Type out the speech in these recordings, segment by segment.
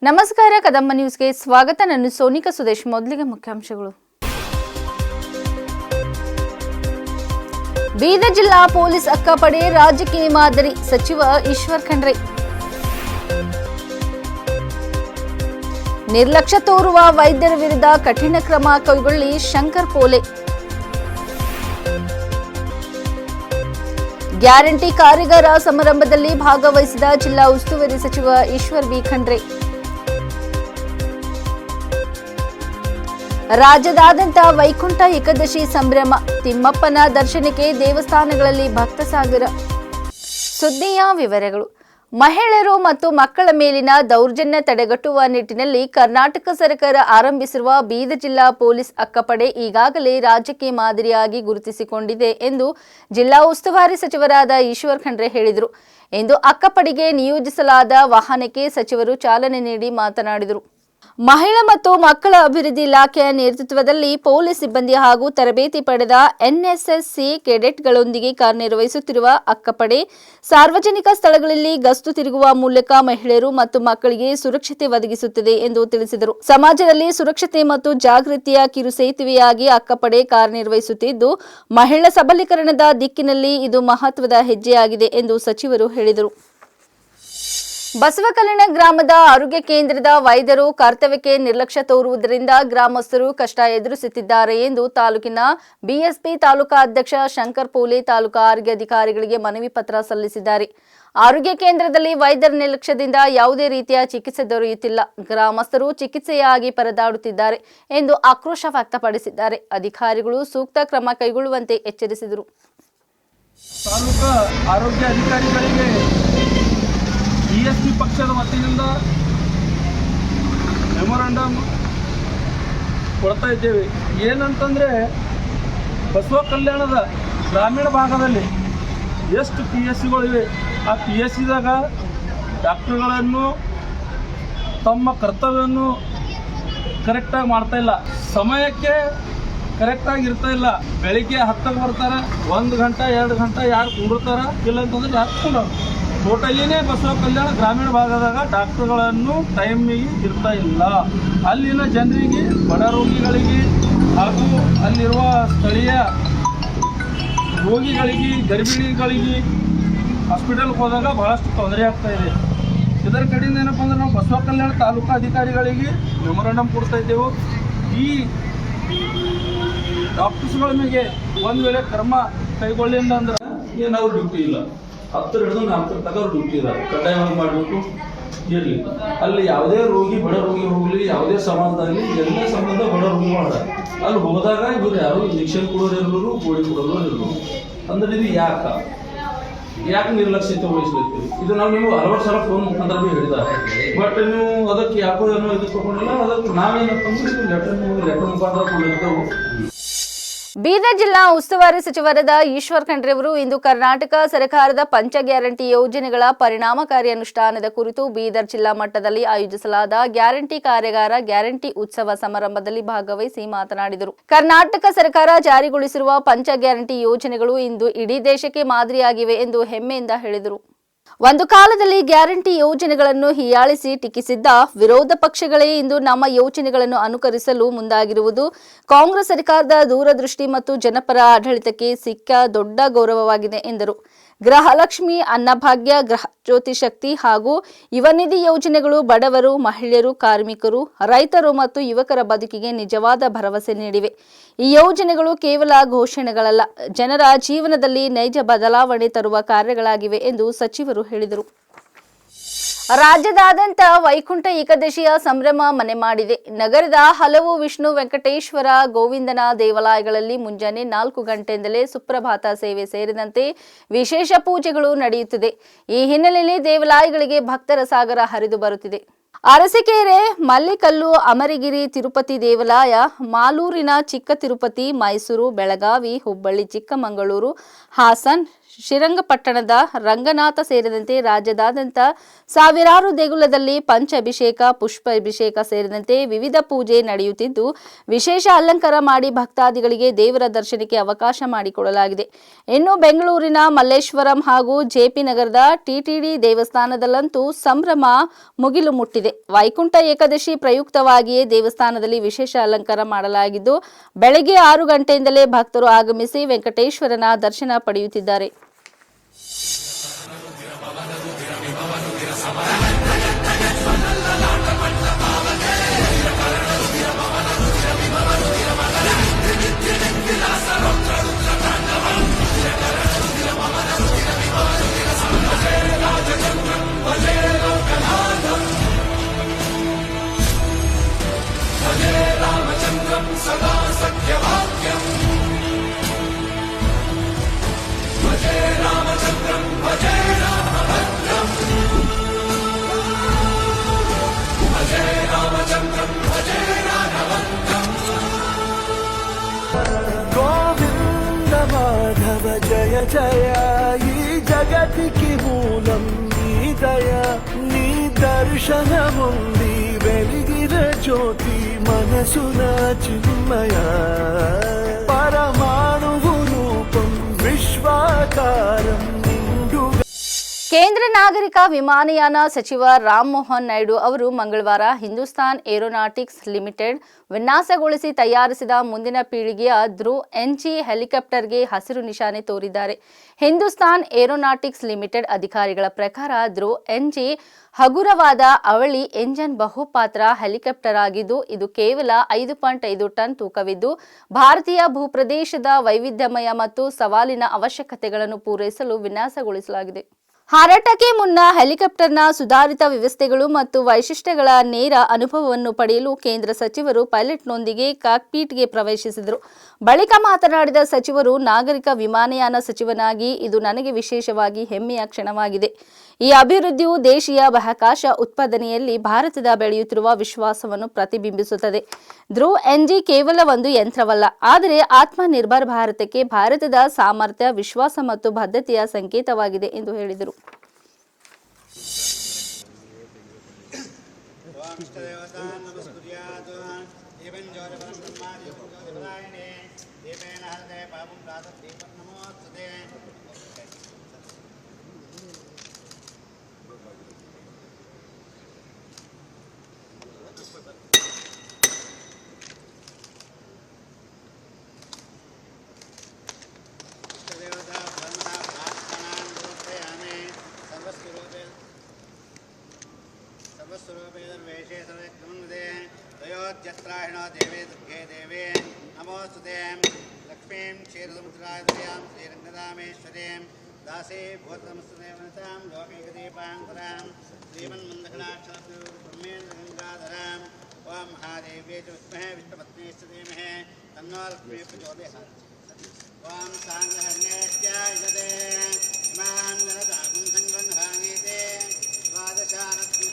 ನಮಸ್ಕಾರ ಕದಂಬ ನ್ಯೂಸ್ಗೆ ಸ್ವಾಗತ. ನಾನು ಸೋನಿಕಾ ಸುದೇಶ್. ಮೊದಲಿಗೆ ಮುಖ್ಯಾಂಶಗಳು. ಬೀದರ್ ಜಿಲ್ಲಾ ಪೊಲೀಸ್ ಅಕ್ಕಪಡೆ ರಾಜಕೀಯ ಮಾದರಿ, ಸಚಿವ ಈಶ್ವರ್ ಖಂಡ್ರೆ. ನಿರ್ಲಕ್ಷ್ಯ ತೋರುವ ವೈದ್ಯರ ವಿರುದ್ಧ ಕಠಿಣ ಕ್ರಮ ಕೈಗೊಳ್ಳಿ ಶಂಕರ್ ಪೋಲೆ. ಗ್ಯಾರಂಟಿ ಕಾರ್ಯಾಗಾರ ಸಮಾರಂಭದಲ್ಲಿ ಭಾಗವಹಿಸಿದ ಜಿಲ್ಲಾ ಉಸ್ತುವಾರಿ ಸಚಿವ ಈಶ್ವರ್ ಬಿ ಖಂಡ್ರೆ. ರಾಜ್ಯದಾದ್ಯಂತ ವೈಕುಂಠ ಏಕಾದಶಿ ಸಂಭ್ರಮ, ತಿಮ್ಮಪ್ಪನ ದರ್ಶನಕ್ಕೆ ದೇವಸ್ಥಾನಗಳಲ್ಲಿ ಭಕ್ತ ಸಾಗರ. ಸುದ್ದಿಯ ವಿವರಗಳು. ಮಹಿಳೆಯರು ಮತ್ತು ಮಕ್ಕಳ ಮೇಲಿನ ದೌರ್ಜನ್ಯ ತಡೆಗಟ್ಟುವ ನಿಟ್ಟಿನಲ್ಲಿ ಕರ್ನಾಟಕ ಸರ್ಕಾರ ಆರಂಭಿಸಿರುವ ಬೀದರ್ ಜಿಲ್ಲಾ ಪೊಲೀಸ್ ಅಕ್ಕಪಡೆ ಈಗಾಗಲೇ ರಾಜಕೀಯ ಮಾದರಿಯಾಗಿ ಗುರುತಿಸಿಕೊಂಡಿದೆ ಎಂದು ಜಿಲ್ಲಾ ಉಸ್ತುವಾರಿ ಸಚಿವರಾದ ಈಶ್ವರ್ ಖಂಡ್ರೆ ಹೇಳಿದರು. ಇಂದು ಅಕ್ಕಪಡೆಗೆ ನಿಯೋಜಿಸಲಾದ ವಾಹನಕ್ಕೆ ಸಚಿವರು ಚಾಲನೆ ನೀಡಿ ಮಾತನಾಡಿದರು. ಮಹಿಳಾ ಮತ್ತು ಮಕ್ಕಳ ಅಭಿವೃದ್ಧಿ ಇಲಾಖೆಯ ನೇತೃತ್ವದಲ್ಲಿ ಪೊಲೀಸ್ ಸಿಬ್ಬಂದಿ ಹಾಗೂ ತರಬೇತಿ ಪಡೆದ ಎನ್ಎಸ್ಎಸ್ಸಿ ಕೆಡೆಟ್ಗಳೊಂದಿಗೆ ಕಾರ್ಯನಿರ್ವಹಿಸುತ್ತಿರುವ ಅಕ್ಕಪಡೆ ಸಾರ್ವಜನಿಕ ಸ್ಥಳಗಳಲ್ಲಿ ಗಸ್ತು ತಿರುಗುವ ಮೂಲಕ ಮಹಿಳೆಯರು ಮತ್ತು ಮಕ್ಕಳಿಗೆ ಸುರಕ್ಷತೆ ಒದಗಿಸುತ್ತದೆ ಎಂದು ತಿಳಿಸಿದರು. ಸಮಾಜದಲ್ಲಿ ಸುರಕ್ಷತೆ ಮತ್ತು ಜಾಗೃತಿಯ ಕಿರುಸೇತುವೆಯಾಗಿ ಅಕ್ಕಪಡೆ ಕಾರ್ಯನಿರ್ವಹಿಸುತ್ತಿದ್ದು, ಮಹಿಳಾ ಸಬಲೀಕರಣದ ದಿಕ್ಕಿನಲ್ಲಿ ಇದು ಮಹತ್ವದ ಹೆಜ್ಜೆಯಾಗಿದೆ ಎಂದು ಸಚಿವರು ಹೇಳಿದರು. ಬಸವಕಲ್ಯಾಣ ಗ್ರಾಮದ ಆರೋಗ್ಯ ಕೇಂದ್ರದ ವೈದ್ಯರು ಕರ್ತವ್ಯಕ್ಕೆ ನಿರ್ಲಕ್ಷ್ಯ ತೋರುವುದರಿಂದ ಗ್ರಾಮಸ್ಥರು ಕಷ್ಟ ಎದುರಿಸುತ್ತಿದ್ದಾರೆ ಎಂದು ತಾಲೂಕಿನ ಬಿಎಸ್ಪಿ ತಾಲೂಕಾ ಅಧ್ಯಕ್ಷ ಶಂಕರ್ ಪೋಲೆ ತಾಲೂಕಾ ಆರೋಗ್ಯ ಅಧಿಕಾರಿಗಳಿಗೆ ಮನವಿ ಪತ್ರ ಸಲ್ಲಿಸಿದ್ದಾರೆ. ಆರೋಗ್ಯ ಕೇಂದ್ರದಲ್ಲಿ ವೈದ್ಯರ ನಿರ್ಲಕ್ಷ್ಯದಿಂದ ಯಾವುದೇ ರೀತಿಯ ಚಿಕಿತ್ಸೆ ದೊರೆಯುತ್ತಿಲ್ಲ. ಗ್ರಾಮಸ್ಥರು ಚಿಕಿತ್ಸೆಯಾಗಿ ಪರದಾಡುತ್ತಿದ್ದಾರೆ ಎಂದು ಆಕ್ರೋಶ ವ್ಯಕ್ತಪಡಿಸಿದ್ದಾರೆ. ಅಧಿಕಾರಿಗಳು ಸೂಕ್ತ ಕ್ರಮ ಕೈಗೊಳ್ಳುವಂತೆ ಎಚ್ಚರಿಸಿದರು. ತಾಲೂಕಾ ಆರೋಗ್ಯ ಅಧಿಕಾರಿಗಳಿಗೆ ಬಿಎಸ್ಪಿ ಪಕ್ಷದ ವತಿಯಿಂದ ಮೆಮೊರಾಂಡಮ್ ಕೊಡ್ತಾ ಇದ್ದೇವೆ. ಏನಂತಂದರೆ, ಬಸವ ಕಲ್ಯಾಣದ ಗ್ರಾಮೀಣ ಭಾಗದಲ್ಲಿ ಎಷ್ಟು PSCಗಳಿವೆ, ಆ PSCದಾಗ ಡಾಕ್ಟರ್ಗಳನ್ನು ತಮ್ಮ ಕರ್ತವ್ಯವನ್ನು ಕರೆಕ್ಟಾಗಿ ಮಾಡ್ತಾಯಿಲ್ಲ, ಸಮಯಕ್ಕೆ ಕರೆಕ್ಟಾಗಿ ಇರ್ತಾಯಿಲ್ಲ. ಬೆಳಿಗ್ಗೆ 10ಕ್ಕೆ ಬರ್ತಾರೆ, 1 ಗಂಟೆ 2 ಗಂಟೆ ಯಾರು ಕುಂಡಿರ್ತಾರೆ, ಇಲ್ಲ ಅಂತಂದ್ರೆ ಯಾರು ಕುಂಡೋರು. ಟೋಟಲಿನೇ ಬಸವ ಕಲ್ಯಾಣ ಗ್ರಾಮೀಣ ಭಾಗದಾಗ ಡಾಕ್ಟರ್ಗಳನ್ನು ಟೈಮಿಗೆ ಇರ್ತಾ ಇಲ್ಲ. ಅಲ್ಲಿನ ಜನರಿಗೆ, ಬಡ ರೋಗಿಗಳಿಗೆ ಹಾಗೂ ಅಲ್ಲಿರುವ ಸ್ಥಳೀಯ ರೋಗಿಗಳಿಗೆ, ಗರ್ಭಿಣಿಗಳಿಗೆ ಹಾಸ್ಪಿಟಲ್ಗೆ ಹೋದಾಗ ಬಹಳಷ್ಟು ತೊಂದರೆ ಆಗ್ತಾ ಇದೆ. ಇದರ ಕಡೆಯಿಂದ ಏನಪ್ಪ ಅಂದ್ರೆ, ನಾವು ಬಸವ ಕಲ್ಯಾಣ ತಾಲೂಕಾ ಅಧಿಕಾರಿಗಳಿಗೆ ಮೆಮೊರಾಂಡಮ್ ಕೊಡ್ತಾ ಇದ್ದೆವು. ಈ ಡಾಕ್ಟರ್ಸ್ಗಳ ಮೇಲೆ ಒಂದು ವೇಳೆ ಕ್ರಮ ಕೈಗೊಳ್ಳಿಲ್ಲ ಅಂದ್ರೆ ಏನಾದ್ರು ಡ್ಯೂಟಿ ಇಲ್ಲ, 10 ಹಿಡಿದು 4 ತನಕ ಡ್ಯೂಟಿ ಇದೆ, ಕಡ್ಡಾಯವಾಗಿ ಮಾಡಬೇಕು ಇರಲಿ. ಅಲ್ಲಿ ಯಾವುದೇ ರೋಗಿ, ಬಡ ರೋಗಿ ಹೋಗಲಿ, ಯಾವುದೇ ಸಂಬಂಧದಲ್ಲಿ ಎಲ್ಲ ಸಂಬಂಧ ಬಡ ರೋಗಿ ಮಾಡ ಅಲ್ಲಿ ಹೋದಾಗ ಇವರು ಯಾರು ಇಂಜೆಕ್ಷನ್ ಕೊಡೋರು ಇರೋರು, ಗೋಳಿ ಕೊಡೋರು ಇರೋರು. ಅಂದ್ರೆ ಇದು ಯಾಕೆ ನಿರ್ಲಕ್ಷ್ಯತೆ ವಹಿಸ್ಲಿಕ್ಕೆ? ಇದು ನಾವು ನೀವು 60 ಸಲ ಫೋನ್ ಮುಖಾಂತರ ಹೇಳಿದ, ಬಟ್ ನೀವು ಅದಕ್ಕೆ ಯಾಕೋ ಏನೋ ಇದು ತಗೊಂಡಿಲ್ಲ. ಅದಕ್ಕೆ ನಾವೇನಪ್ಪ ಅಂದ್ರೆ ಲೆಟರ್ ಮುಖಾಂತರ ಕೊಡಿರ್ತೇವೆ. ಬೀದರ್ ಜಿಲ್ಲಾ ಉಸ್ತುವಾರಿ ಸಚಿವರಾದ ಈಶ್ವರ್ ಖಂಡ್ರೆ ಅವರು ಇಂದು ಕರ್ನಾಟಕ ಸರ್ಕಾರದ ಪಂಚ ಗ್ಯಾರಂಟಿ ಯೋಜನೆಗಳ ಪರಿಣಾಮಕಾರಿ ಅನುಷ್ಠಾನದ ಕುರಿತು ಬೀದರ್ ಜಿಲ್ಲಾ ಮಟ್ಟದಲ್ಲಿ ಆಯೋಜಿಸಲಾದ ಗ್ಯಾರಂಟಿ ಕಾರ್ಯಾಗಾರ, ಗ್ಯಾರಂಟಿ ಉತ್ಸವ ಸಮಾರಂಭದಲ್ಲಿ ಭಾಗವಹಿಸಿ ಮಾತನಾಡಿದರು. ಕರ್ನಾಟಕ ಸರ್ಕಾರ ಜಾರಿಗೊಳಿಸಿರುವ ಪಂಚ ಗ್ಯಾರಂಟಿ ಯೋಜನೆಗಳು ಇಂದು ಇಡೀ ದೇಶಕ್ಕೆ ಮಾದರಿಯಾಗಿವೆ ಎಂದು ಹೆಮ್ಮೆಯಿಂದ ಹೇಳಿದರು. ಒಂದು ಕಾಲದಲ್ಲಿ ಗ್ಯಾರಂಟಿ ಯೋಜನೆಗಳನ್ನು ಹೀಯಾಳಿಸಿ ಟೀಕಿಸಿದ್ದ ವಿರೋಧ ಪಕ್ಷಗಳೇ ಇಂದು ನಮ್ಮ ಯೋಜನೆಗಳನ್ನು ಅನುಕರಿಸಲು ಮುಂದಾಗಿರುವುದು ಕಾಂಗ್ರೆಸ್ ಸರ್ಕಾರದ ದೂರದೃಷ್ಟಿ ಮತ್ತು ಜನಪರ ಆಡಳಿತಕ್ಕೆ ಸಿಕ್ಕ ದೊಡ್ಡ ಗೌರವವಾಗಿದೆ ಎಂದರು. ಗೃಹಲಕ್ಷ್ಮಿ, ಅನ್ನಭಾಗ್ಯ, ಗೃಹ ಜ್ಯೋತಿ ಶಕ್ತಿ ಹಾಗೂ ಯುವ ನಿಧಿ ಯೋಜನೆಗಳು ಬಡವರು, ಮಹಿಳೆಯರು, ಕಾರ್ಮಿಕರು, ರೈತರು ಮತ್ತು ಯುವಕರ ಬದುಕಿಗೆ ನಿಜವಾದ ಭರವಸೆ ನೀಡಿವೆ. ಈ ಯೋಜನೆಗಳು ಕೇವಲ ಘೋಷಣೆಗಳಲ್ಲ, ಜನರ ಜೀವನದಲ್ಲಿ ನೈಜ ಬದಲಾವಣೆ ತರುವ ಕಾರ್ಯಗಳಾಗಿವೆ ಎಂದು ಸಚಿವರು ಹೇಳಿದರು. ರಾಜ್ಯದಾದ್ಯಂತ ವೈಕುಂಠ ಏಕಾದಶಿಯ ಸಂಭ್ರಮ ಮನೆ ಮಾಡಿದೆ. ನಗರದ ಹಲವು ವಿಷ್ಣು, ವೆಂಕಟೇಶ್ವರ, ಗೋವಿಂದನ ದೇವಾಲಯಗಳಲ್ಲಿ ಮುಂಜಾನೆ 4 ಗಂಟೆಯಿಂದಲೇ ಸುಪ್ರಭಾತ ಸೇವೆ ಸೇರಿದಂತೆ ವಿಶೇಷ ಪೂಜೆಗಳು ನಡೆಯುತ್ತಿದೆ. ಈ ಹಿನ್ನೆಲೆಯಲ್ಲಿ ದೇವಾಲಯಗಳಿಗೆ ಭಕ್ತರ ಸಾಗರ ಹರಿದು ಬರುತ್ತಿದೆ. ಅರಸೀಕೆರೆ, ಮಲ್ಲಿಕಲ್ಲು, ಅಮರಗಿರಿ, ತಿರುಪತಿ ದೇವಾಲಯ, ಮಾಲೂರಿನ ಚಿಕ್ಕ ತಿರುಪತಿ, ಮೈಸೂರು, ಬೆಳಗಾವಿ, ಹುಬ್ಬಳ್ಳಿ, ಚಿಕ್ಕಮಗಳೂರು, ಹಾಸನ್, ಶ್ರೀರಂಗಪಟ್ಟಣದ ರಂಗನಾಥ ಸೇರಿದಂತೆ ರಾಜ್ಯದಾದ್ಯಂತ ಸಾವಿರಾರು ದೇಗುಲದಲ್ಲಿ ಪಂಚಾಭಿಷೇಕ, ಪುಷ್ಪಾಭಿಷೇಕ ಸೇರಿದಂತೆ ವಿವಿಧ ಪೂಜೆ ನಡೆಯುತ್ತಿದ್ದು, ವಿಶೇಷ ಅಲಂಕಾರ ಮಾಡಿ ಭಕ್ತಾದಿಗಳಿಗೆ ದೇವರ ದರ್ಶನಕ್ಕೆ ಅವಕಾಶ ಮಾಡಿಕೊಡಲಾಗಿದೆ. ಇನ್ನು ಬೆಂಗಳೂರಿನ ಮಲ್ಲೇಶ್ವರಂ ಹಾಗೂ ಜೆಪಿ ನಗರದ ಟಿಟಿಡಿ ದೇವಸ್ಥಾನದಲ್ಲಂತೂ ಸಂಭ್ರಮ ಮುಗಿಲು ಮುಟ್ಟಿದೆ. ನಡೆಯಲಿದೆ. ವೈಕುಂಠ ಏಕಾದಶಿ ಪ್ರಯುಕ್ತವಾಗಿಯೇ ದೇವಸ್ಥಾನದಲ್ಲಿ ವಿಶೇಷ ಅಲಂಕಾರ ಮಾಡಲಾಗಿದ್ದು, ಬೆಳಗ್ಗೆ 6 ಗಂಟೆಯಿಂದಲೇ ಭಕ್ತರು ಆಗಮಿಸಿ ವೆಂಕಟೇಶ್ವರನ ದರ್ಶನ ಪಡೆಯುತ್ತಿದ್ದಾರೆ. గోవింద మాధవ జయ జయ ఈ జగతికి మూలం నీ దయ నీ దర్శనముంది వెలిగిన జ్యోతి మనసున చిన్మయ పరమాణువు రూపం విశ్వాకారం నిండుగా. ಕೇಂದ್ರ ನಾಗರಿಕ ವಿಮಾನಯಾನ ಸಚಿವ ರಾಮ್ ಮೋಹನ್ ನಾಯ್ಡು ಅವರು ಮಂಗಳವಾರ ಹಿಂದೂಸ್ತಾನ್ ಏರೋನಾಟಿಕ್ಸ್ ಲಿಮಿಟೆಡ್ ವಿನ್ಯಾಸಗೊಳಿಸಿ ತಯಾರಿಸಿದ ಮುಂದಿನ ಪೀಳಿಗೆಯ ಧ್ರುವ್ NG ಹೆಲಿಕಾಪ್ಟರ್ಗೆ ಹಸಿರು ನಿಶಾನೆ ತೋರಿದ್ದಾರೆ. ಹಿಂದೂಸ್ತಾನ್ ಏರೋನಾಟಿಕ್ಸ್ ಲಿಮಿಟೆಡ್ ಅಧಿಕಾರಿಗಳ ಪ್ರಕಾರ ಧ್ರುವ್ NG ಹಗುರವಾದ ಅವಳಿ ಎಂಜಿನ್ ಬಹುಪಾತ್ರ ಹೆಲಿಕಾಪ್ಟರ್ ಆಗಿದ್ದು, ಇದು ಕೇವಲ 5.5 ಟನ್ ತೂಕವಿದ್ದು, ಭಾರತೀಯ ಭೂಪ್ರದೇಶದ ವೈವಿಧ್ಯಮಯ ಮತ್ತು ಸವಾಲಿನ ಅವಶ್ಯಕತೆಗಳನ್ನು ಪೂರೈಸಲು ವಿನ್ಯಾಸಗೊಳಿಸಲಾಗಿದೆ. ಹಾರಾಟಕ್ಕೆ ಮುನ್ನ ಹೆಲಿಕಾಪ್ಟರ್ನ ಸುಧಾರಿತ ವ್ಯವಸ್ಥೆಗಳು ಮತ್ತು ವೈಶಿಷ್ಟ್ಯಗಳ ನೇರ ಅನುಭವವನ್ನು ಪಡೆಯಲು ಕೇಂದ್ರ ಸಚಿವರು ಪೈಲಟ್ನೊಂದಿಗೆ ಕಾಕ್ಪಿಟ್ಗೆ ಪ್ರವೇಶಿಸಿದರು. ಬಳಿಕ ಮಾತನಾಡಿದ ಸಚಿವರು, ನಾಗರಿಕ ವಿಮಾನಯಾನ ಸಚಿವನಾಗಿ ಇದು ನನಗೆ ವಿಶೇಷವಾಗಿ ಹೆಮ್ಮೆಯ ಕ್ಷಣವಾಗಿದೆ. ಈ ಅಭಿವೃದ್ಧಿಯು ದೇಶೀಯ ಬಾಹ್ಯಾಕಾಶ ಉತ್ಪಾದನೆಯಲ್ಲಿ ಭಾರತದ ಬೆಳೆಯುತ್ತಿರುವ ವಿಶ್ವಾಸವನ್ನು ಪ್ರತಿಬಿಂಬಿಸುತ್ತದೆ. ಧ್ರುವ್ NG ಕೇವಲ ಒಂದು ಯಂತ್ರವಲ್ಲ, ಆದರೆ ಆತ್ಮನಿರ್ಭರ್ ಭಾರತಕ್ಕೆ ಭಾರತದ ಸಾಮರ್ಥ್ಯ, ವಿಶ್ವಾಸ ಮತ್ತು ಬದ್ಧತೆಯ ಸಂಕೇತವಾಗಿದೆ ಎಂದು ಹೇಳಿದರು. त्रयोज्यत्राहिणो देवे दुर्गे देवे नमोस्तुते लक्ष्मीं क्षीरसमुद्रादयां श्रीरङ्गदामेश्वरीं दासे भूतमस्तदेवनतां लोकैकदीपाङ्कुरां श्रीमन्मन्दगणाक्षरब्रह्मेन्द्रगङ्गाधरां ॐ महादेव्यै च विद्महे विष्णुपत्नीश्च धीमहि तन्नो लक्ष्मीः प्रचोदयात् ॐ साङ्गहर्ण्येत्याय जते इमां जनतां संगृह्णानीते द्वादशारत्न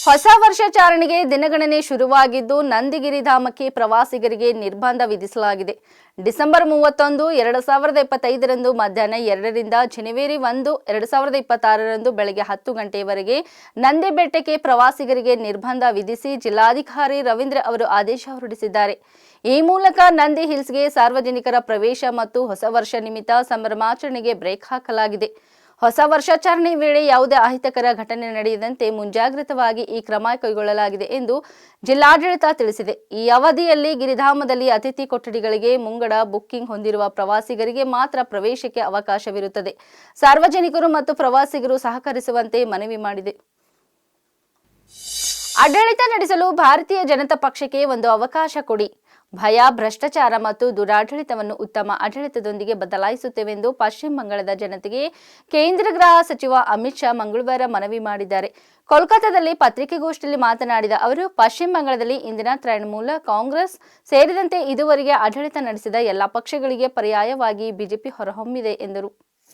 ಹೊಸ ವರ್ಷಾಚರಣೆಗೆ ದಿನಗಣನೆ ಶುರುವಾಗಿದ್ದು ನಂದಿಗಿರಿಧಾಮಕ್ಕೆ ಪ್ರವಾಸಿಗರಿಗೆ ನಿರ್ಬಂಧ ವಿಧಿಸಲಾಗಿದೆ. ಡಿಸೆಂಬರ್ 31, 2025ರಂದು ಮಧ್ಯಾಹ್ನ 2ರಿಂದ ಜನವರಿ 1, 2026ರಂದು ಬೆಳಗ್ಗೆ 10 ಗಂಟೆಯವರೆಗೆ ನಂದಿ ಬೆಟ್ಟಕ್ಕೆ ಪ್ರವಾಸಿಗರಿಗೆ ನಿರ್ಬಂಧ ವಿಧಿಸಿ ಜಿಲ್ಲಾಧಿಕಾರಿ ರವೀಂದ್ರ ಅವರು ಆದೇಶ ಹೊರಡಿಸಿದ್ದಾರೆ. ಈ ಮೂಲಕ ನಂದಿ ಹಿಲ್ಸ್ಗೆ ಸಾರ್ವಜನಿಕರ ಪ್ರವೇಶ ಮತ್ತು ಹೊಸ ವರ್ಷ ನಿಮಿತ್ತ ಸಂಭ್ರಮಾಚರಣೆಗೆ ಬ್ರೇಕ್ ಹಾಕಲಾಗಿದೆ. ಹೊಸ ವರ್ಷಾಚರಣೆ ವೇಳೆ ಯಾವುದೇ ಅಹಿತಕರ ಘಟನೆ ನಡೆಯದಂತೆ ಮುಂಜಾಗ್ರತವಾಗಿ ಈ ಕ್ರಮ ಕೈಗೊಳ್ಳಲಾಗಿದೆ ಎಂದು ಜಿಲ್ಲಾಡಳಿತ ತಿಳಿಸಿದೆ. ಈ ಅವಧಿಯಲ್ಲಿ ಗಿರಿಧಾಮದಲ್ಲಿ ಅತಿಥಿ ಕೊಠಡಿಗಳಿಗೆ ಮುಂಗಡ ಬುಕ್ಕಿಂಗ್ ಹೊಂದಿರುವ ಪ್ರವಾಸಿಗರಿಗೆ ಮಾತ್ರ ಪ್ರವೇಶಕ್ಕೆ ಅವಕಾಶವಿರುತ್ತದೆ. ಸಾರ್ವಜನಿಕರು ಮತ್ತು ಪ್ರವಾಸಿಗರು ಸಹಕರಿಸುವಂತೆ ಮನವಿ ಮಾಡಿದೆ. ಆಡಳಿತ ನಡೆಸಲು ಭಾರತೀಯ ಜನತಾ ಪಕ್ಷಕ್ಕೆ ಒಂದು ಅವಕಾಶ ಕೊಡಿ. ಭಯ, ಭ್ರಷ್ಟಾಚಾರ ಮತ್ತು ದುರಾಡಳಿತವನ್ನು ಉತ್ತಮ ಆಡಳಿತದೊಂದಿಗೆ ಬದಲಾಯಿಸುತ್ತೇವೆಂದು ಪಶ್ಚಿಮ ಬಂಗಾಳದ ಜನತೆಗೆ ಕೇಂದ್ರ ಗೃಹ ಸಚಿವ ಅಮಿತ್ ಶಾ ಮಂಗಳವಾರ ಮನವಿ ಮಾಡಿದ್ದಾರೆ. ಕೋಲ್ಕತ್ತಾದಲ್ಲಿ ಪತ್ರಿಕಾಗೋಷ್ಠಿಯಲ್ಲಿ ಮಾತನಾಡಿದ ಅವರು, ಪಶ್ಚಿಮ ಬಂಗಾಳದಲ್ಲಿ ಇಂದಿನ ತೃಣಮೂಲ ಕಾಂಗ್ರೆಸ್ ಸೇರಿದಂತೆ ಇದುವರೆಗೆ ಆಡಳಿತ ನಡೆಸಿದ ಎಲ್ಲಾ ಪಕ್ಷಗಳಿಗೆ ಪರ್ಯಾಯವಾಗಿ ಬಿಜೆಪಿ ಹೊರಹೊಮ್ಮಿದೆ ಎಂದರು.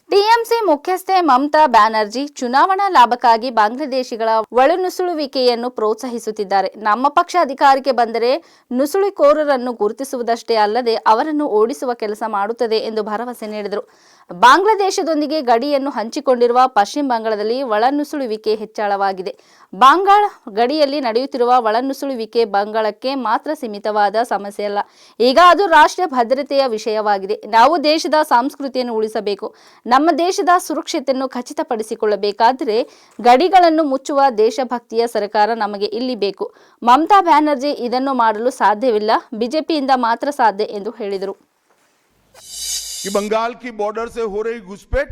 ಟಿಎಂಸಿ ಮುಖ್ಯಸ್ಥೆ ಮಮತಾ ಬ್ಯಾನರ್ಜಿ ಚುನಾವಣಾ ಲಾಭಕ್ಕಾಗಿ ಬಾಂಗ್ಲಾದೇಶಿಗಳ ಒಳನುಸುಳುವಿಕೆಯನ್ನು ಪ್ರೋತ್ಸಾಹಿಸುತ್ತಿದ್ದಾರೆ. ನಮ್ಮ ಪಕ್ಷ ಅಧಿಕಾರಕ್ಕೆ ಬಂದರೆ ನುಸುಳುಕೋರರನ್ನು ಗುರುತಿಸುವುದಷ್ಟೇ ಅಲ್ಲದೆ ಅವರನ್ನು ಓಡಿಸುವ ಕೆಲಸ ಮಾಡುತ್ತದೆ ಎಂದು ಭರವಸೆ ನೀಡಿದರು. ಬಾಂಗ್ಲಾದೇಶದೊಂದಿಗೆ ಗಡಿಯನ್ನು ಹಂಚಿಕೊಂಡಿರುವ ಪಶ್ಚಿಮ ಬಂಗಾಳದಲ್ಲಿ ಒಳನುಸುಳುವಿಕೆ ಹೆಚ್ಚಳವಾಗಿದೆ. ಬಂಗಾಳ ಗಡಿಯಲ್ಲಿ ನಡೆಯುತ್ತಿರುವ ಒಳನುಸುಳುವಿಕೆ ಬಂಗಾಳಕ್ಕೆ ಮಾತ್ರ ಸೀಮಿತವಾದ ಸಮಸ್ಯೆಯಲ್ಲ. ಈಗ ಅದು ರಾಷ್ಟ್ರೀಯ ಭದ್ರತೆಯ ವಿಷಯವಾಗಿದೆ. ನಾವು ದೇಶದ ಸಂಸ್ಕೃತಿಯನ್ನು ಉಳಿಸಬೇಕು. ನಮ್ಮ ದೇಶದ ಸುರಕ್ಷತೆಯನ್ನು ಖಚಿತಪಡಿಸಿಕೊಳ್ಳಬೇಕಾದರೆ ಗಡಿಗಳನ್ನು ಮುಚ್ಚುವ ದೇಶಭಕ್ತಿಯ ಸರ್ಕಾರ ನಮಗೆ ಇಲ್ಲಿ ಬೇಕು. ಮಮತಾ ಬ್ಯಾನರ್ಜಿ ಇದನ್ನು ಮಾಡಲು ಸಾಧ್ಯವಿಲ್ಲ. ಬಿಜೆಪಿಯಿಂದ ಮಾತ್ರ ಸಾಧ್ಯ ಎಂದು ಹೇಳಿದರು. कि बंगाल की बॉर्डर से हो रही घुसपैठ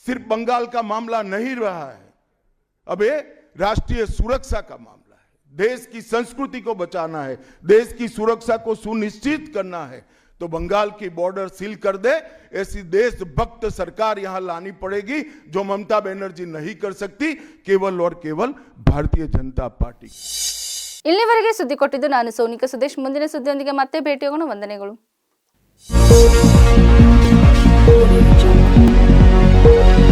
सिर्फ बंगाल का मामला नहीं रहा है, अब ये राष्ट्रीय सुरक्षा का मामला है. देश की संस्कृति को बचाना है, देश की सुरक्षा को सुनिश्चित करना है, तो बंगाल की बॉर्डर सील कर दे. ऐसी देशभक्त सरकार यहां लानी पड़ेगी जो ममता बनर्जी नहीं कर सकती, केवल और केवल भारतीय जनता पार्टी. ಇಲ್ಲಿವರೆಗೆ ಸುದ್ದಿ ಕೊಟ್ಟಿದ್ದು ನಾನು ಸೋನಿಕಾ ಸುದೇಶ್. ಮುಂದಿನ ಸುದ್ದಿಯೊಂದಿಗೆ ಮತ್ತೆ ಭೇಟಿಯಾಗೋಣ. ವಂದನೆಗಳು. Audio Jungle.